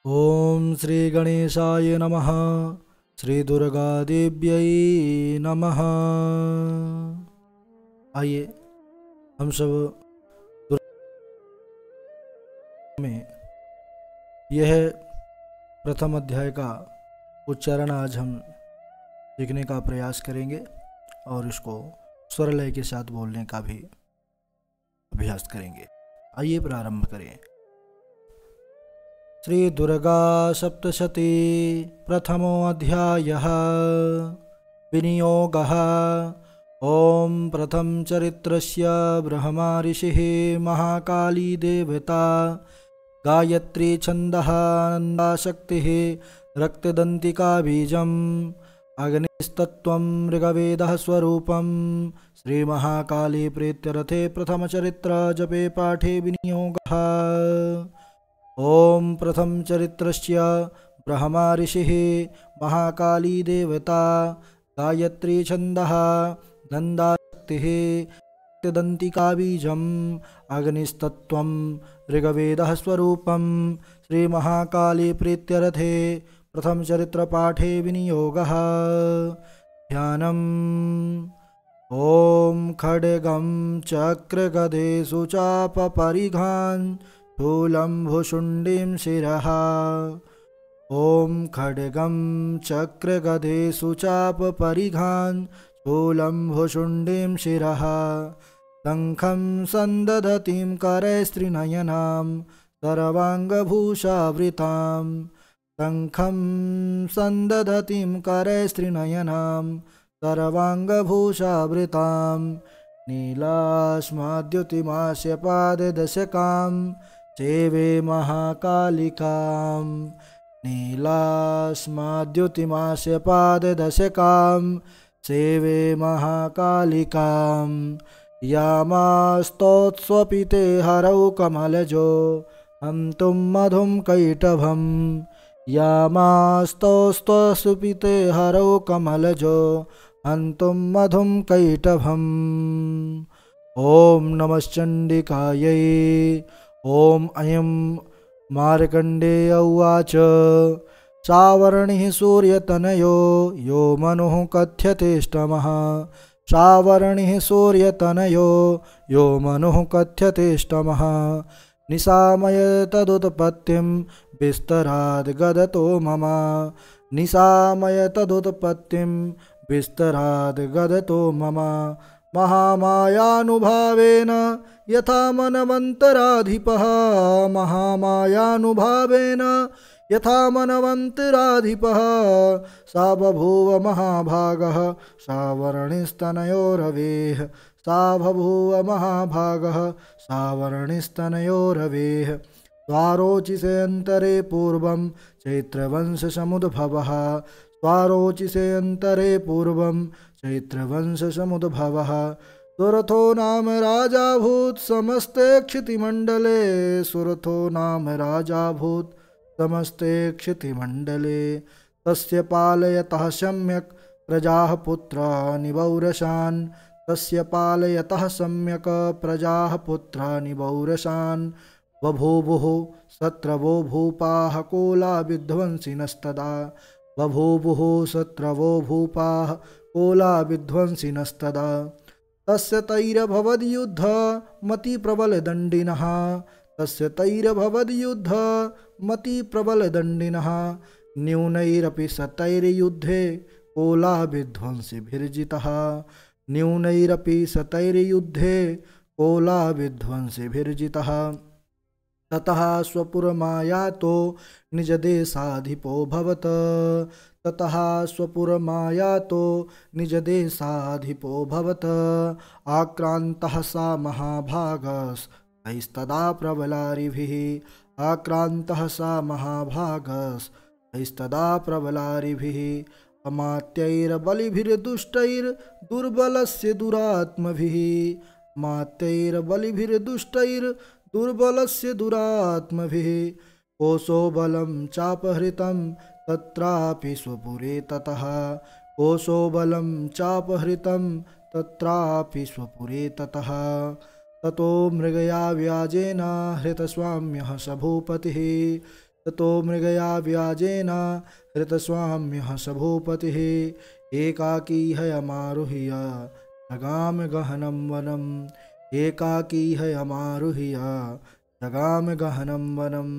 ओम श्री गणेशाय नमः। श्री दुर्गा देव्यै नमः। आइए हम सब में यह प्रथम अध्याय का उच्चारण आज हम सीखने का प्रयास करेंगे और इसको स्वर लय के साथ बोलने का भी अभ्यास करेंगे। आइए प्रारंभ करें। श्री दुर्गा सप्तशती प्रथमो अध्यायः विनियोगः। ओम प्रथम चरित्रस्य ब्रह्मा ऋषिः महाकाली देवता गायत्री छन्दः नन्दाशक्तिः रक्तदन्तिका बीजम् अग्निस्तत्त्वं ऋग्वेदः स्वरूपं श्री महाकाली प्रीत्यर्थे प्रथमचरित्र जपे पाठे विनियोगः। ओम प्रथम चरित्रस्य ब्रह्मा ऋषिः महाकाली देवता गायत्री छन्दः नन्दाशक्तिः रक्तदन्तिका बीजम् अग्निस्तत्त्वं ऋग्वेदः स्वरूपं श्री महाकाली प्रीत्यर्थे प्रथम चरित्र पाठे विनियोगः। ध्यानम्। ओम खड्गं चक्रगदेषु चापपरिघान् शूलम्भुशुण्डीं शिरः। ओम खड्गं चक्रगदेषु चापपरिघान् शूलम्भुशुण्डीं शिरः। शङ्खं सन्दधतीं करैस्त्रिनयनां सर्वाङ्गभूषावृतां। शङ्खं सन्दधतीं करैस्त्रिनयनां सर्वाङ्गभूषावृतां। नीलास्माद्युतिमास्य पाददशकां सेवे महाकालिकां। नीलास्माद्युतिमास्य पाददशकां सेवे महाकालिकां। यामास्तोत्स्वपिते हरौ कमलजो हन्तुं मधुं कैटभं। यामास्तोस्त्वसुपिते हरौ कमलजो हन्तुं मधुं कैटभम्। ओम नमश्चण्डिकायै। ओम अयं मार्कण्डेय उवाच। सावर्णिः सूर्यतनयो यो मनुः कथ्यतेष्टमः। सावर्णिः सूर्यतनयो यो मनुः कथ्यतेष्टमः। निशामय तदुत्पत्तिं विस्तराद् गदतो मम। निशामय तदुत्पत्तिं विस्तराद् गदतो मम। महामायानुभावेन यथा मनवन्तराधिपः। महामायानुभावेन यथा मनवन्तराधिपः। सा बभूव महाभागः सावर्णिस्तनयो रवेः। सा बभूव महाभागः सावर्णिस्तनयो रवेः। स्वारोचिषे अन्तरे पूर्वं चैत्रवंशसमुद्भवः। स्वारोचिषे अन्तरे पूर्वं चैत्रवंशसमुद्भवः। सुरथो नाम राजाभूत् समस्ते क्षितिमण्डले। सुरथो नाम राजाभूत् समस्ते क्षितिमण्डले। तस्य पालयतः सम्यक् प्रजाः पुत्राणि वौरसान्। तस्य पालयतः सम्यक् प्रजाः पुत्राणि वौरसान्। बभूवुः शत्रवो भूपाः कोला विध्वंसिनस्तदा। बभूवुः शत्रवो भूपाः कोला विध्वंसिनस्तदा। तस्य तैरभवद्युद्ध मतिप्रबलदण्डिनः। तस्य तैरभवद्युद्ध मतिप्रबलदण्डिनः। न्यूनैरपि शतैर्युद्धे कोला विध्वंसिभिर्जितः। न्यूनैरपि शतैर्युद्धे कोला विध्वंसिभिर्जितः। ततः स्वपुरमायातो निजदेशाधिपोऽभवत्। ततः स्वपुरमायातो निजदेशाधिपोऽभवत्। आक्रान्तः सा महाभागस्तैस्तदा प्रबलारिभिः। आक्रान्तः सा महाभागस्तैस्तदा प्रबलारिभिः। अमात्यैर्बलिभिर्दुष्टैर्दुर्बलस्य दुरात्मभिः। मात्यैर्बलिभिर्दुष्टैर्दुर्बलस्य दुरात्मभिः। कोशो बलं चापहृतं तत्रापि स्वपुरे ततः। कोशो बलं चापहृतं तत्रापि स्वपुरे ततः। ततो मृगया व्याजेन हृतस्वाम्यः स भूपतिः ततो मृगया व्याजेन हृतस्वाम्यः स भूपतिः एकाकी हयमारुह्य जगाम गहनं वनम् एकाकी हयमारुह्य जगाम गहनं वनम्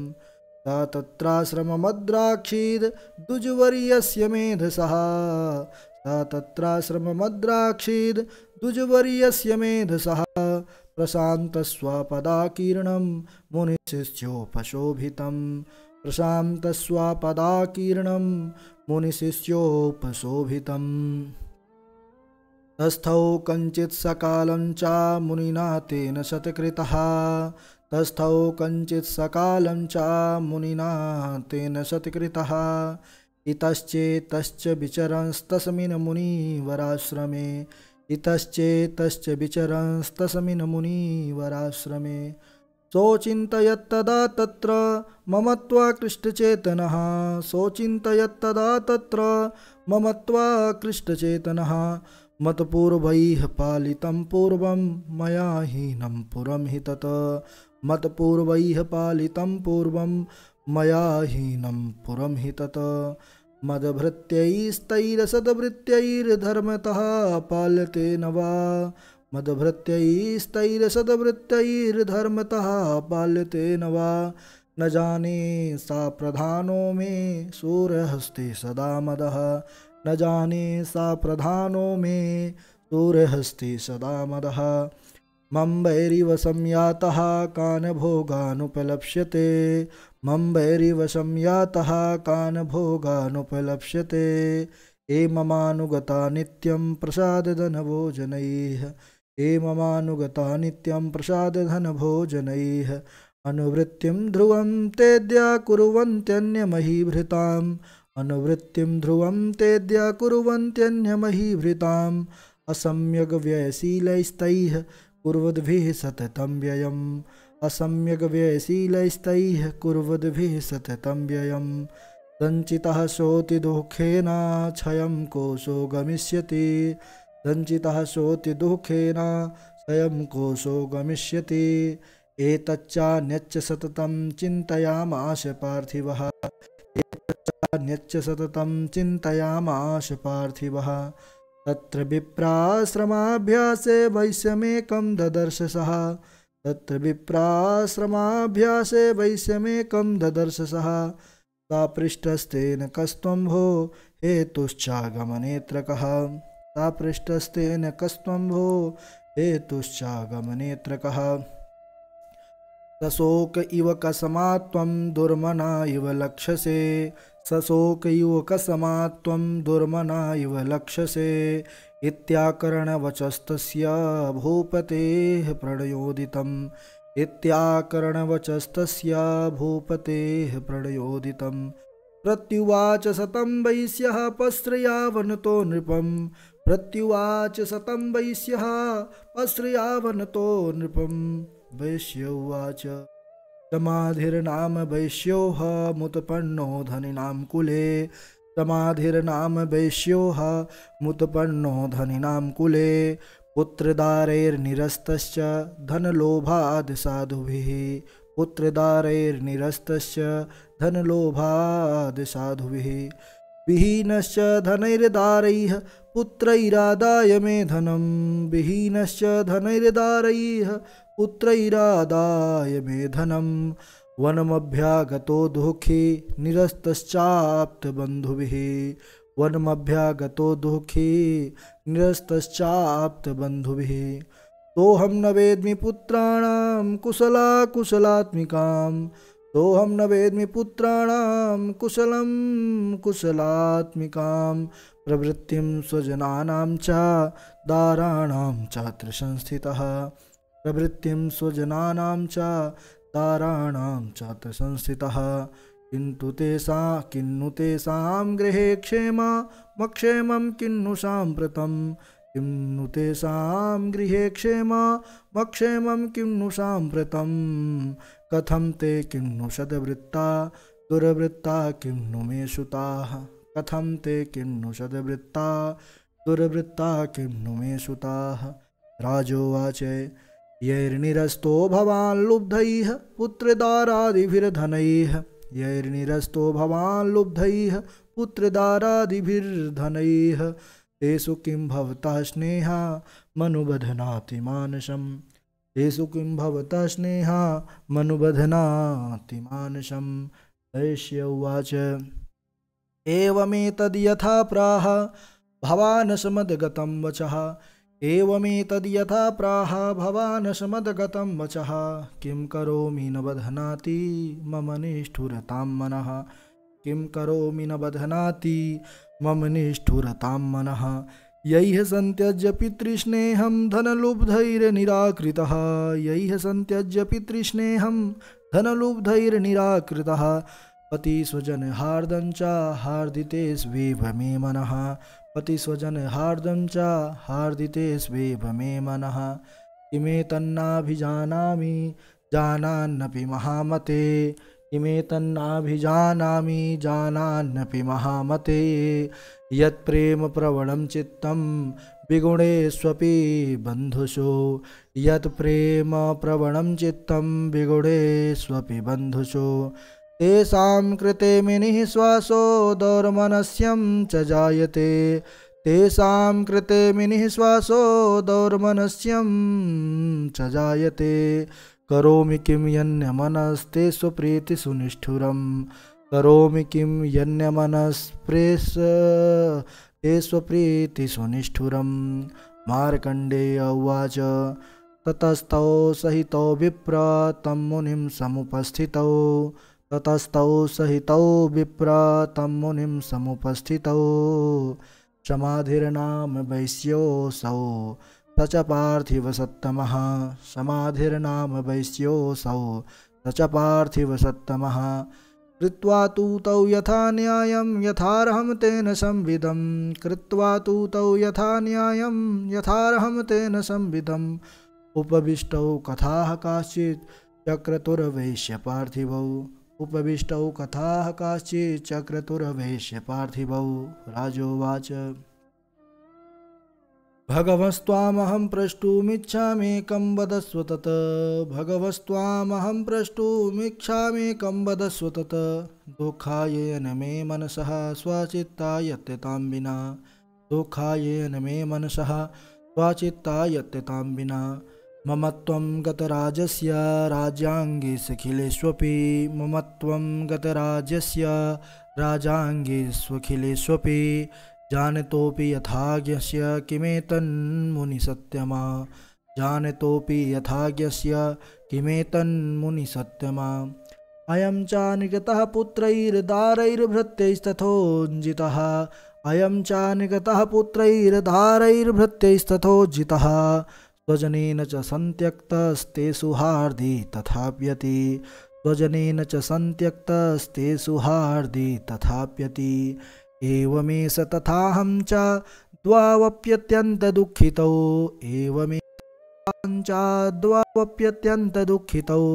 स तत्राश्रममद्राक्षीद् द्विजवर्यस्य मेधसः स तत्राश्रममद्राक्षीद् द्विजवर्यस्य मेधसः प्रशान्तस्वपदाकीर्णं मुनिशिष्योपशोभितम् प्रशान्तस्वपदाकीर्णं मुनिशिष्योपशोभितम् तस्थौ कञ्चित् सकालं च मुनिना तेन सत्कृतः तस्थौ कञ्चित् सकालं च मुनिना तेन सत्कृतः इतश्चेतश्च विचरंस्तस्मिन् मुनिवराश्रमे इतश्चेतश्च विचरंस्तस्मिन् मुनिवराश्रमे सोचिन्तयत्तदा तत्र ममत्वाकृष्टचेतनः सोचिन्तयत्तदा तत्र ममत्वाकृष्टचेतनः मत्पूर्वैः पालितं पूर्वं मया हीनं पुरं हि तत् मत्पूर्वैः पालितं पूर्वं मया हीनं पुरं हि तत् मदभृत्यैस्तैरसद्वृत्तैर्धर्मतः पाल्यते न वा मदभृत्यैस्तैरसद्वृत्तैर्धर्मतः पाल्यते न वा न जाने सा प्रधानो मे सूर्यहस्ते सदा मदः न जाने सा प्रधानो मे सूर्यहस्ते सदा मदः मम्बैरिव संयातः कान् भोगानुपलप्स्यते मम्बैरिव संयातः कान् भोगानुपलप्स्यते हे ममानुगता नित्यं प्रसादधनभोजनैः हे ममानुगता नित्यं प्रसादधनभोजनैः अनुवृत्तिं ध्रुवं तेद्या कुर्वन्त्यन्यमहीभृताम् अनुवृत्तिं ध्रुवं तेद्या कुर्वन्त्यन्यमहीभृताम् असम्यग्व्ययशीलैस्तैः कुर्वद्भिः सततं व्ययम् असम्यग्व्ययशीलैस्तैः कुर्वद्भिः सततं व्ययम् सञ्चितः सोऽति दुःखेन क्षयं कोशो गमिष्यति सञ्चितः सोऽति दुःखेन क्षयं कोशो गमिष्यति एतच्चान्यच्च सततं चिन्तयामास पार्थिवः एतच्चान्यच्च सततं चिन्तयामास पार्थिवः तत्र विप्राश्रमाभ्यासे वैश्यमेकं ददर्श सः तत्र विप्राश्रमाभ्यासे वैश्यमेकं ददर्श सः सा पृष्ठस्तेन कस्त्वं भो हेतुश्चागमनेऽत्र कः सा पृष्ठस्तेन कस्त्वं भो हेतुश्चागमनेऽत्र कः सशोक इव कसमात्वं दुर्मना इव लक्षसे सशोक इव कसमात्वं दुर्मना इव लक्षसे इत्याकरणवचस्तस्य भूपतेः प्रणयोदितम् इत्याकरणवचस्तस्य भूपतेः प्रणयोदितम् प्रत्युवाच सतं वैश्यः पश्रयावनतो नृपम् प्रत्युवाच सतं वैश्यः पश्रयावनतो नृपम् वैश्य उवाच समाधिर्नाम वैश्योः मुत्पन्नो धनिनां कुले समाधिर्नाम वैश्योः मुत्पन्नो धनिनां कुले पुत्रदारैर्निरस्तश्च धनलोभाद् साधुभिः पुत्रदारैर्निरस्तश्च धनलोभाद् साधुभिः विहीनश्च धनैर्दारैः पुत्रैरादाय मे धनं विहीनश्च धनैर्दारैः पुत्रैरादाय मे धनं वनमभ्यागतो दुःखी निरस्तश्चाप्तबन्धुभिः वनमभ्यागतो दुःखी निरस्तश्चाप्तबन्धुभिः तोऽहं न वेद्मि पुत्राणां कुशलात्मिकां तोऽहं न वेद्मि पुत्राणां कुशलात्मिकां प्रवृत्तिं स्वजनानां च दाराणां चात्र संस्थितः प्रवृत्तिं स्वजनानां च दाराणां चात्र संस्थितः किन्तु तेषां गृहे क्षेमं किन्नु साम्प्रतं किन्नु तेषां गृहे क्षेमं किन्नु साम्प्रतं कथं ते किन्नु सद्वृत्ता दुर्वृत्ता किन्नु मे सुताः कथं ते किन्नु सद्वृत्ता दुर्वृत्ता किन्नु मे सुताः राजोवाच यैर्निरस्तो भवान् लुब्धैः पुत्रदारादिभिर्धनैः यैर्निरस्तो भवान् लुब्धैः पुत्रदारादिभिर्धनैः तेषु किं भवतः स्नेहा मनुबध्नाति मानसम् तेषु किं भवतः स्नेहा मनुबध्नाति मानसम्। वैश्य उवाच एवमेतद्यथा प्राह भवान् समद्गतं वचः एवमेतद्यथा प्राह भवान् समद्गतं वचः किं करोमि न बध्नाति मम निष्ठुरतां मनः किं करोमि न बध्नाति मम निष्ठुरतां मनः। यैः सन्त्यज्य पितृस्नेहं धनलुब्धैर्निराकृतः यैः सन्त्यज्य पितृस्नेहं धनलुब्धैर्निराकृतः पतिस्वजनहार्दं च हार्दितेष्वेव मे मनः पतिस्वजनहार्दं च हार्दितेष्वेव मे मनः। किमेतन्नाभिजानामि जानान्नपि महामते किमेतन्नाभिजानामि जानान्नपि महामते यत्प्रेम प्रवणं चित्तं विगुणेष्वपि बन्धुषु यत्प्रेम प्रवणं चित्तं विगुणेष्वपि बन्धुषु तेषां कृते मिनिःश्वासो दौर्मनस्यं च जायते तेषां कृते मिनिःश्वासो दौर्मनस्यं च जायते करोमि किं यन्यमनस्ते स्वप्रीतिसुनिष्ठुरं करोमि किं यन्यमनस्ते स्वप्रीतिसुनिष्ठुरं। मार्कण्डेय उवाच ततस्तौ सहितौ विप्र तं मुनिं समुपस्थितौ ततस्तौ सहितौ विप्र तं मुनिं समुपस्थितौ समाधिर्नाम वैश्योऽसौ स च पार्थिवसत्तमः समाधिर्नाम वैश्योऽसौ स च पार्थिवसत्तमः कृत्वा तु तौ यथा न्यायं यथार्हं तेन संविदं कृत्वा तु तौ यथा न्यायं यथार्हं तेन संविदम् उपविष्टौ कथाः काश्चित् चक्रतुर्वैश्य पार्थिवौ उपविष्टौ कथाः काश्चित् चक्रतुर्वैश्य पार्थिवौ। राजोवाच भगवस्त्वामहं प्रष्टुमिच्छामेकं वदस्व तत् भगवस्त्वामहं प्रष्टुमिच्छामेकं वदस्व तत् दुःखायेन मे मनसः स्वचित्तायत्यतां विना दुःखायेन मे मनसः स्वचित्तायत्यतां विना मम त्वं गतराजस्य राज्याङ्गेष्वखिलेष्वपि मम त्वं गतराज्यस्य राजाङ्गेष्वखिलेष्वपि जानतोऽपि यथाज्ञस्य किमेतन्मुनिसत्यमा जानतोऽपि यथाज्ञस्य किमेतन्मुनिसत्यमा अयं च निगतः पुत्रैर्दारैर्भृत्यैस्तथोज्जितः अयं च निगतः पुत्रैर्दारैर्भृत्यैस्तथोज्जितः स्वजनेन च सन्त्यक्तस्ते सुहार्दि तथाप्यति स्वजनेन च सन्त्यक्तस्ते सुहार्दि तथाप्यति एवमेष तथाहं च द्वावप्यत्यन्तदुःखितौ एवमेषाहं च द्वावप्यत्यन्तदुःखितौ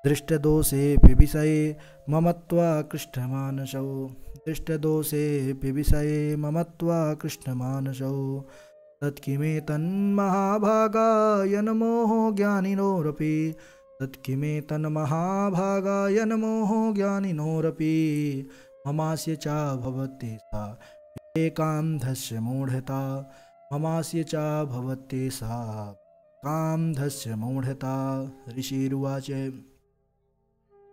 दृष्टदोषेऽपि विषये ममत्वाकृष्टमानसौ दृष्टदोषेऽपि विषये ममत्वाकृष्टमानसौ तत्किमेतन्महाभागाय नमोः ज्ञानिनोरपि तत्किमेतन्महाभागाय नमोः ज्ञानिनोरपि ममास्य च भवत्येषा एकान्धस्य मूढता ममास्य च भवत्येषा कान्धस्य मूढता। ऋषिरुवाच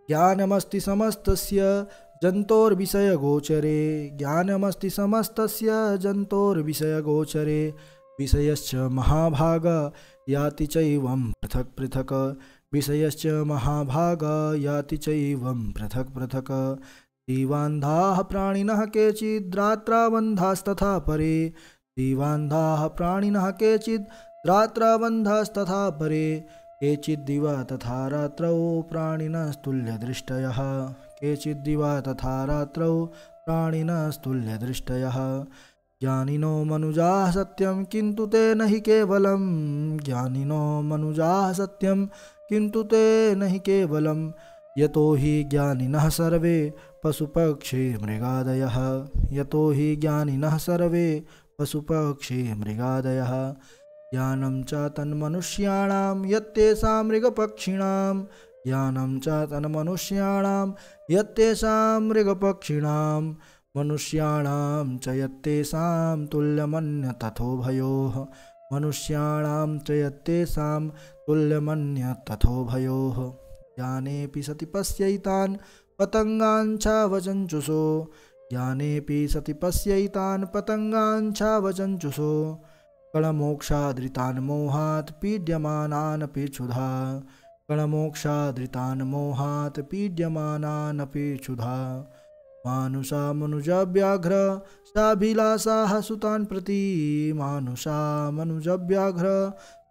ज्ञानमस्ति समस्तस्य जन्तोर्विषयगोचरे ज्ञानमस्ति समस्तस्य जन्तोर्विषयगोचरे विषयश्च महाभाग याति चैवं पृथक् पृथक् विषयश्च महाभाग याति चैवं पृथक् पृथक् जीवान्धाः प्राणिनः केचिद्रात्राबन्धास्तथा परे जीवान्धाः प्राणिनः केचिद्रात्राबन्धास्तथा परे केचिद्दिवा तथा रात्रौ प्राणिनस्तुल्यदृष्टयः केचिद्दिवा तथा रात्रौ प्राणिनस्तुल्यदृष्टयः ज्ञानिनो मनुजाः सत्यं किन्तु ते न हि केवलं ज्ञानिनो मनुजाः सत्यं किन्तु ते न हि केवलं यतो हि ज्ञानिनः सर्वे पशुपक्षी मृगादयः यतो हि ज्ञानिनः सर्वे पशुपक्षी मृगादयः ज्ञानं च तन्मनुष्याणां यत्तेषां मृगपक्षिणां ज्ञानं च तन्मनुष्याणां यत्तेषां मृगपक्षिणां मनुष्याणां च यत्तेषां तुल्यमन्य तथोभयोः मनुष्याणां च यत्तेषां तुल्यमन्य तथोभयोः ज्ञानेऽपि सति पश्यैतान् पतङ्गान् छावचञ्चुषो ज्ञानेऽपि सति पश्यैतान् पतङ्गान् छावचञ्चुषो कणमोक्षादृतान् मोहात् पीड्यमानानपि क्षुधा कणमोक्षादृतान् मोहात् पीड्यमानानपि क्षुधा मानुषा मनुजव्याघ्र साभिलाषाः सुतान् प्रति मानुषा मनुजव्याघ्र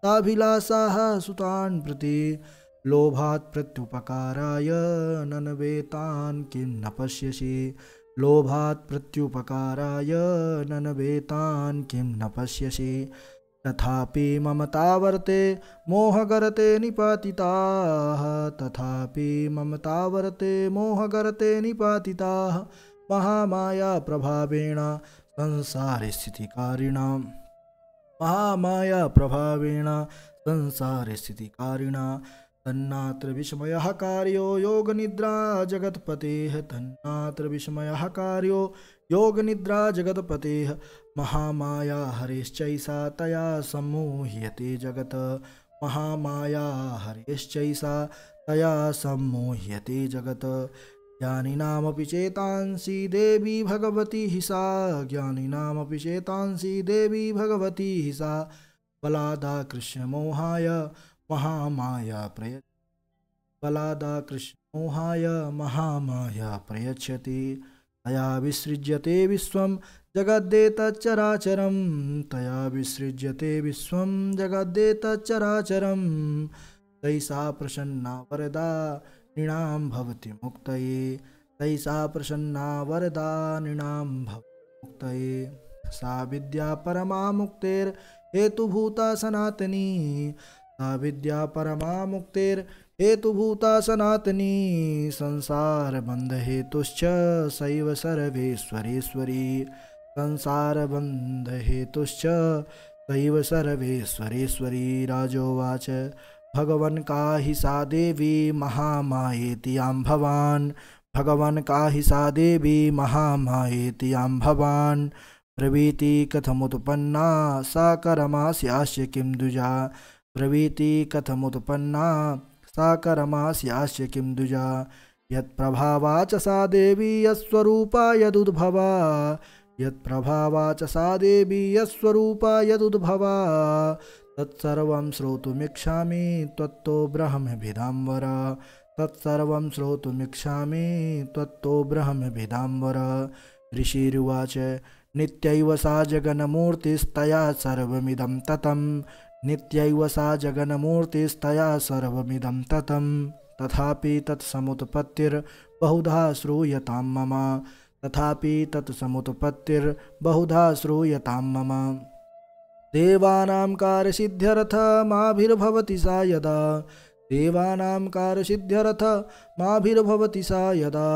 साभिलाषाः सुतान् प्रति लोभात् प्रत्युपकाराय ननवेतान् किं न पश्यसि लोभात् प्रत्युपकाराय ननवेतान् किं न पश्यसि तथापि ममतावर्ते मोहगर्ते निपातिताः तथापि ममतावर्ते मोहगर्ते निपातिताः महामाया प्रभावेण संसारे स्थितिकारिणां महामाया प्रभावेण संसारे स्थितिकारिणा तन्नात्र विस्मयः कार्यो योगनिद्रा जगत्पतेः तन्नात्र विस्मयः कार्यो योगनिद्रा जगत्पतेः महामाया हरेश्चैषा तया सम्मोह्यते जगत् महामाया हरेश्चैषा तया सम्मोह्यते जगत् ज्ञानिनामपि चेतांसि देवी भगवती हि सा ज्ञानिनामपि चेतांसि देवी भगवती हि सा बलादाकृष्य मोहाय महामाया प्रयच्छति तया विसृज्यते विश्वं जगद्देतच्चराचरं तया विसृज्यते विश्वं जगद्देतच्चराचरं तैसा प्रसन्ना वरदा नृणां भवति मुक्तये तैसा प्रसन्ना वरदा नृणां भवति मुक्तये सा विद्या परमा मुक्तेर्हेतुभूता सनातनी सा विद्या परमा मुक्तेर्हेतुभूता सनातनी संसार बंध हेतुश्च सैव सर्वेश्वरेश्वरी संसार बंध हेतुश्च सैव सर्वेश्वरेश्वरी राजोवाच भगवन् काहि सा देवी महामायेति आम्भवान् भगवन् काहि सा देवी महामायेति आम्भवान् ब्रवीति कथमुत्पन्ना सा करमास्यास्य किं द्विजा ब्रवीति कथमुत्पन्ना सा करमास्यास्य किं द्विजा यत्प्रभावा च सा देवी यत्स्वरूपा यदुद्भवा यत्प्रभावा च सा देवी यत्स्वरूपा यदुद्भवा तत्सर्वं श्रोतुमिच्छामि त्वत्तो ब्रह्मभिधाम्बर तत्सर्वं श्रोतुमिच्छामि त्वत्तो ब्रह्मभिधाम्बर ऋषिरुवाच नित्यैव सा जगन्मूर्तिस्तया सर्वमिदं ततं नित्यैव सा जगन्मूर्तिस्तया सर्वमिदं ततं तथापि तत्समुत्पत्तिर्बहुधा श्रूयतां मम तथापि तत्समुत्पत्तिर्बहुधा श्रूयतां मम देवानां कार्यसिद्ध्यर्थमाभिर्भवति सा यदा देवानां कार्यसिद्ध्यर्थमाभिर्भवति सा यदा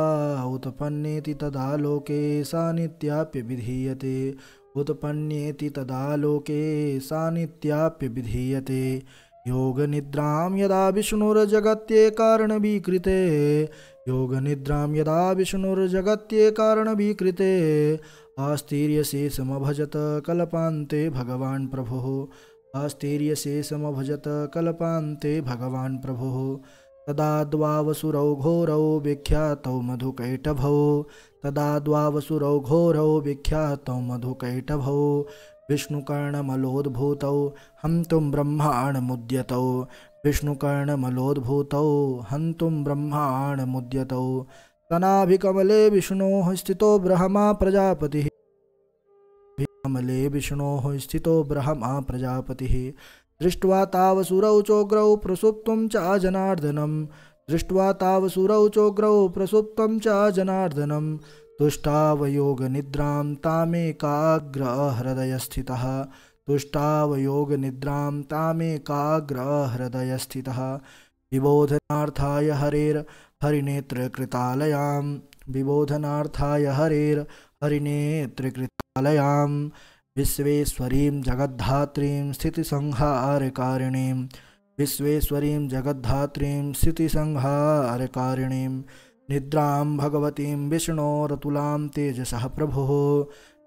उत्पन्नेति तदा लोके सा नित्याप्यभिधीयते उत्पन्नेति तदा लोके सा नित्याप्यभिधीयते योगनिद्रां यदा विष्णुर्जगत्ये कारणविकृते योगनिद्रां यदा विष्णुर्जगत्ये कारणविकृते आस्तीर्यशेषमभजत कल्पान्ते भगवान् प्रभुः आस्तीर्यशेषमभजत कल्पान्ते भगवान् प्रभुः तदा द्वावसुरौ घोरौ विख्यातौ मधुकैटभौ तदा द्वावसुरौ घोरौ विख्यातौ मधुकैटभौ विष्णुकर्णमलोद्भूतौ हन्तुं ब्रह्माण्डमुद्यतौ विष्णुकर्णमलोद्भूतौ हन्तुं ब्रह्माण्डमुद्यतौ तनाभिकमले विष्णोः स्थितो ब्रह्मा प्रजापतिः कमले विष्णोः स्थितो ब्रह्मा प्रजापतिः दृष्ट्वा तावसुरौ चोग्रौ प्रसुप्तं च जनार्दनं दृष्ट्वा तावसुरौ चोग्रौ प्रसुप्तं च जनार्दनं तुष्टावयोगनिद्रां तामेकाग्रहृदयस्थितः तुष्टावयोगनिद्रां तामेकाग्रहृदयस्थितः विबोधनार्थाय हरिनेत्रकृतालयां विबोधनार्थाय हरिनेत्रकृतालयां विश्वेश्वरीं जगद्धात्रीं स्थितिसंहारकारिणीं विश्वेश्वरीं जगद्धात्रीं स्थितिसंहारकारिणीं निद्रां भगवतीं विष्णोरतुलां तेजसः प्रभुः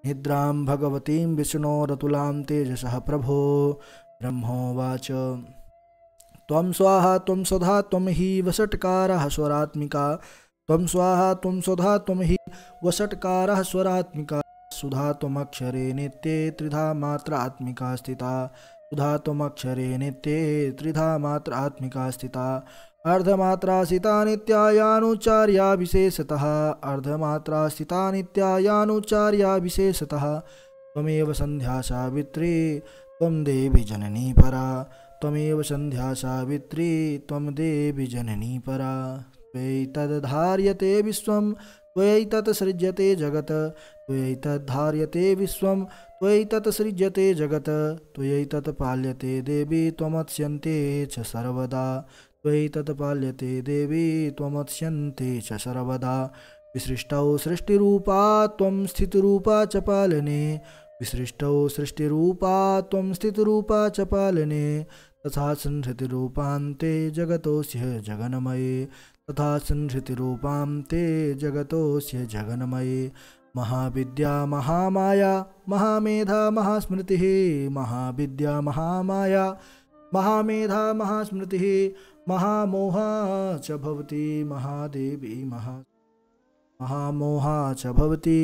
निद्रां भगवतीं विष्णोरतुलां तेजसः प्रभुः। ब्रह्मोवाच त्वं स्वाहा त्वं स्वधा त्वं हि वषट्कारः स्वरात्मिका त्वं स्वाहा त्वं स्वधा त्वं हि वषट्कारः स्वरात्मिका सुधा त्वमक्षरे नित्ये त्रिधा मात्रात्मिका स्थिता सुधा त्वमक्षरे नित्ये त्रिधा मात्रात्मिका स्थिता अर्धमात्रा स्थिता नित्यायानुचार्या विशेषतः अर्धमात्रा स्थिता नित्यायानुचार्या विशेषतः त्वमेव संध्या सावित्री त्वं देवी जननी परा त्वमेव संध्या सावित्री त्वं देवी जननी परा त्वयैतद्धार्यते विश्वं त्वयैतत्सृज्यते जगत् त्वयैतद्धार्यते विश्वं त्वयैतत्सृज्यते जगत् त्वयैतत्पाल्यते देवी त्वमत्स्यन्ते च सर्वदा त्वयैतत्पाल्यते देवी त्वमत्स्यन्ते च सर्वदा विसृष्टौ सृष्टिरूपा त्वं स्थितिरूपा च पालने विसृष्टौ सृष्टिरूपा त्वं स्थितिरूपा च पालने तथा संहृतिरूपान्ते जगतोऽस्य जगन्मये तथा संहृतिरूपान्ते जगतोऽस्य जगन्मये महाविद्या महामाया महामेधा महास्मृतिः महाविद्या महामाया महामेधा महास्मृतिः महामोहा च भवति महादेवी महामोहा च भवति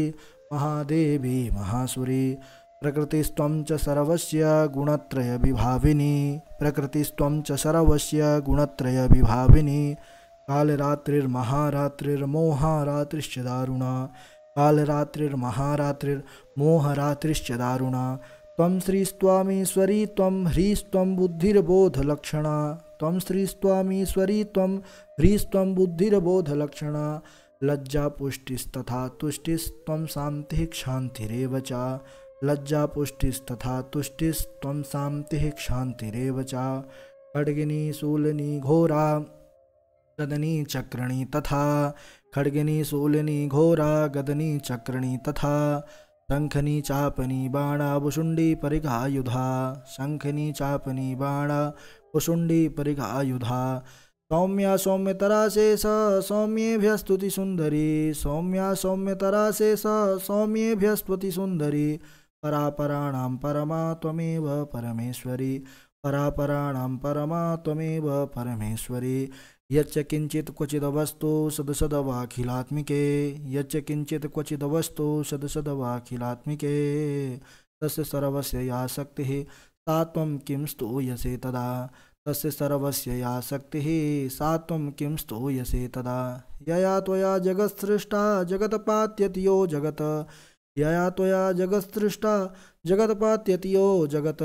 महादेवी महासुरी प्रकृतिस्त्वं च सर्वस्य गुणत्रयविभाविनी प्रकृतिस्त्वं च सर्वस्य गुणत्रयविभाविनी कालरात्रिर्महारात्रिर्मोहरात्रिश्च दारुणा कालरात्रिर्महारात्रिर्मोहरात्रिश्च दारुणा त्वं श्रीस्त्वामीश्वरी त्वं ह्रीस्त्वं बुद्धिर्बोधलक्षणा त्वं श्रीस्त्वामीश्वरी त्वं ह्रीस्त्वं बुद्धिर्बोधलक्षणा लज्जा पुष्टिस्तथा तुष्टिस्त्वं शान्तिः क्षान्तिरेव च लज्जा पुष्टिस्तथा तुष्टिस्त्वं शान्तिः क्षान्तिरेव च खड्गिनी शूलिनी घोरा गदनी चक्रणी तथा खड्गिनी शूलिनी घोरा गदनी चक्रणी तथा शंखनी चापनी बाणा वुशुंडी परिघायुधा शंखनी चापनी बाणा वुशुंडी परिघायुधा सौम्या सौम्यतरा शेष सौम्येभ्यस्तुति सुंदरी सौम्या सौम्यतरा शेष सौम्येभ्यस्तुति सुंदरी परापराणां परमा त्वमेव परमेश्वरी परापराणां परमा त्वमेव परमेश्वरी यच्च किंचित क्वचिद वस्तु सदसदवाखिलात्मिके यच्च किंचित क्वचिद वस्तु सदसदवाखिलात्मिके तस्य सर्वस्य या शक्तिः सा त्वं किं स्तूयसे तदा तस्य सर्वस्य या शक्तिः सा त्वं किं स्तूयसे तदा यया त्वया जगत्सृष्टा जगत्पात्यति यो जगत् यया त्वया जगत्सृष्टा जगत्पात्यति यो जगत्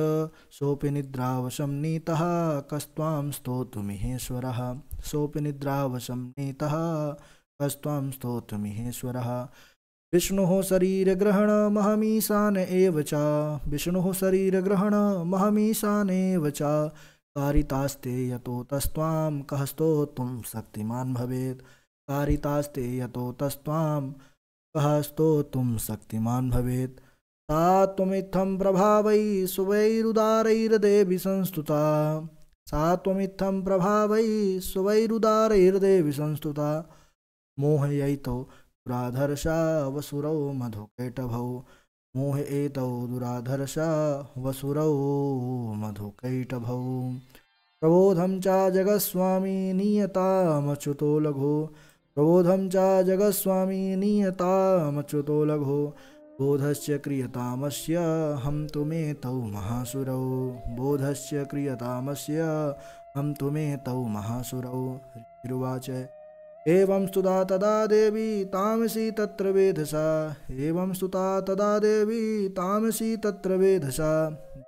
सोऽपि निद्रावशं नीतः कस्त्वां स्तोतुमिहेश्वरः सोऽपि निद्रावशं नीतः कस्त्वां स्तोतुमिहेश्वरः विष्णुः शरीरग्रहणमहमीशान एव च विष्णुः शरीरग्रहणमहमीशान एव च कारितास्ते यतो तस्त्वां कः स्तोतुं शक्तिमान् भवेत् कारितास्ते यतो तस्त्वां कः स्तोतुं शक्तिमान् भवेत् सा त्वमित्थं प्रभावै सुवैरुदारैर्देवि संस्तुता सा त्वमित्थं प्रभावै सुवैरुदारैर्देवि संस्तुता मोहयैतौ दुराधर्षा वसुरौ मधुकैटभौ मोह एतौ दुराधर्षा वसुरौ मधुकैटभौ प्रबोधं च जगत्स्वामी नीयतामच्युतो लघो प्रबोधं च जगत्स्वामी नीयतामच्युतो लघो बोधस्य क्रियतामस्य हम तुमेतौ महासुरौ बोधस्य क्रियतामस्य हम तुमेतौ महासुरौ ऋषिरुवाच एवं स्तुता तदा देवी तामसी तत्र वेधसा एवं स्तुता तदा देवी तामसी तत्र वेधसा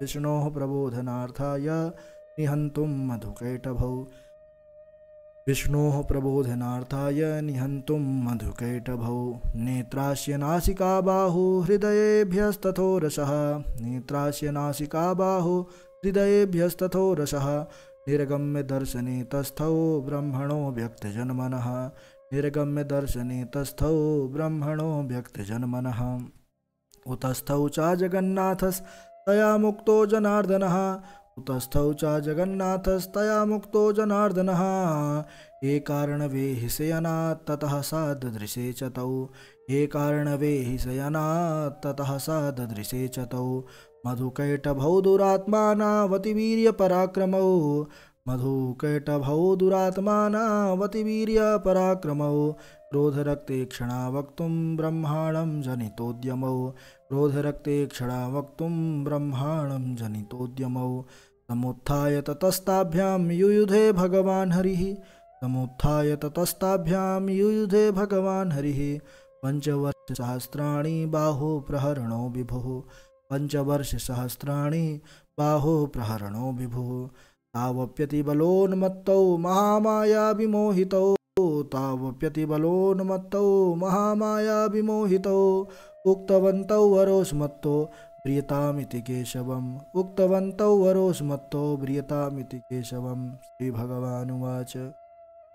विष्णोः प्रबोधनार्थाय निहन्तुं मधुकैटभौ विष्णोः प्रबोधनार्थाय निहन्तुं मधुकैटभौ नेत्रास्य नासिका बाहु हृदयेभ्यस्तथो रसः नेत्रास्य नासिका बाहु हृदयेभ्यस्तथो रसः निर्गम्य दर्शने तस्थौ ब्रह्मणो व्यक्तजन्मनः निर्गम्य दर्शने तस्थौ ब्रह्मणो व्यक्तजन्मनः उतस्थौ च जगन्नाथस्तया मुक्तो जनार्दनः तस्थौ च जगन्नाथस्तया मुक्तो जनार्दनः ये कारणवे हि शयनात् ततः सा ददृशे च तौ ये कारणवे हि शयनात् ततः सा ददृशे च तौ मधुकैटभौ दुरात्मानावतिवीर्यपराक्रमौ मधुकैटभौ दुरात्मानावतिवीर्यपराक्रमौ क्रोधरक्ते क्षणा वक्तुं ब्रह्माणं जनितोद्यमौ क्रोधरक्ते क्षणा वक्तुं ब्रह्माणं जनितोद्यमौ समुत्थाय ततस्ताभ्यां युयुधे भगवान् हरिः समुत्थाय ततस्ताभ्यां युयुधे भगवान् हरिः पञ्चवर्षसहस्राणि बाहो प्रहरणो विभुः पञ्चवर्षसहस्राणि बाहो प्रहरणो विभुः तावप्यतिबलोन्मत्तौ महामाया विमोहितौ तावप्यतिबलोन्मत्तौ महामाया विमोहितौ उक्तवन्तौ वरोस्मत्तो ब्रियतामिति केशवम् उक्तवन्तौ वरोस्मत्तो ब्रियतामिति केशवम्। श्रीभगवानुवाच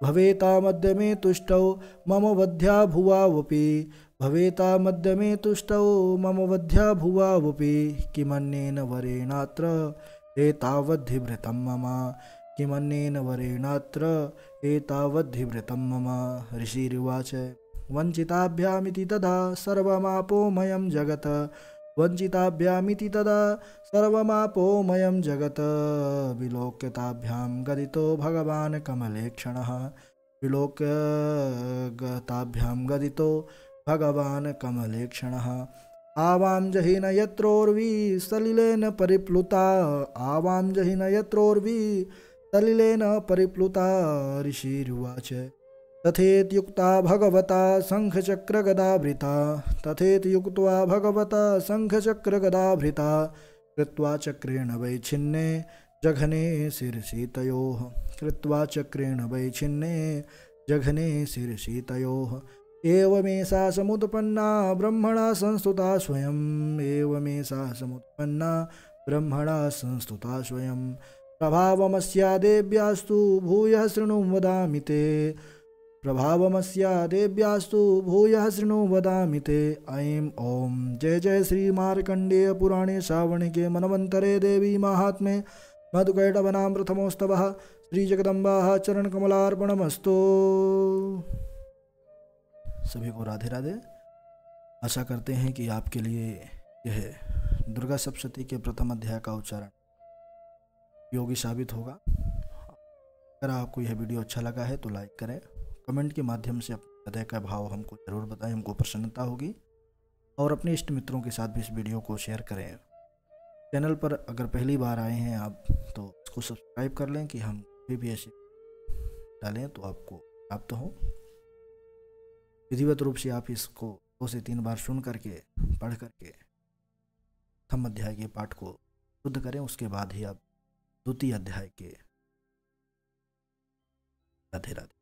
भवेतामद्य मे तुष्टौ मम वध्या भुवावपि भवेतामद्य मे तुष्टौ मम वध्या भुवावपि किमन्येन वरेणात्र एतावद्धिभृतं मम किमन्येन वरेणात्र एतावद्धिभृतं मम। ऋषिरुवाच वञ्चिताभ्यामिति तदा सर्वमापोमयं जगत् वञ्चिताभ्यामिति तदा सर्वमापोमयं जगत् विलोक्यताभ्यां गदितो भगवान् कमलेक्षणः विलोक्यताभ्यां गदितो भगवान् कमलेक्षणः। आवां जहिन यत्रोर्वी सलिलेन परिप्लुता आवां जहिन यत्रोर्वी सलिलेन परिप्लुता। ऋषिरुवाच तथेत्युक्ता भगवता शङ्खचक्रगदाभृता तथेति युक्त्वा भगवता शङ्खचक्रगदाभृता कृत्वा चक्रेण वैच्छिन्ने जघने शिरसि तयोः कृत्वा चक्रेण वैच्छिन्ने जघने शिरसि तयोः। एवमेषा समुत्पन्ना ब्रह्मणा संस्तुता स्वयं एवमेषा समुत्पन्ना ब्रह्मणा संस्तुता स्वयं। प्रभावमस्या देव्यास्तु भूयः शृणु वदामि ते प्रभावमस्या देव्यास्तु भूयः शृणु वदामि ते। ऐं ॐ जय जय श्री मार्कण्डेय पुराणे श्रावणिके मनवन्तरे देवी महात्म्ये मधुकैटभनां प्रथमोस्तवः श्री जगदम्बाः चरणकमलार्पणमस्तु। सभी को राधे राधे। आशा करते हैं कि आपके लिए यह दुर्गा सप्तशती के प्रथम अध्याय का उच्चारण उपयोगी साबित होगा। अगर आपको यह वीडियो अच्छा लगा है तो लाइक करें, कमेंट के माध्यम से अपने हृदय का भाव हमको ज़रूर बताएं, हमको प्रसन्नता होगी। और अपने इष्ट मित्रों के साथ भी इस वीडियो को शेयर करें। चैनल पर अगर पहली बार आए हैं आप तो इसको सब्सक्राइब कर लें कि हम भी ऐसे डालें तो आपको प्राप्त हो। विधिवत रूप से आप इसको 2 से 3 बार सुन करके पढ़ करके प्रथम अध्याय के पाठ को शुद्ध करें, उसके बाद ही आप द्वितीय अध्याय के। राधे राधे।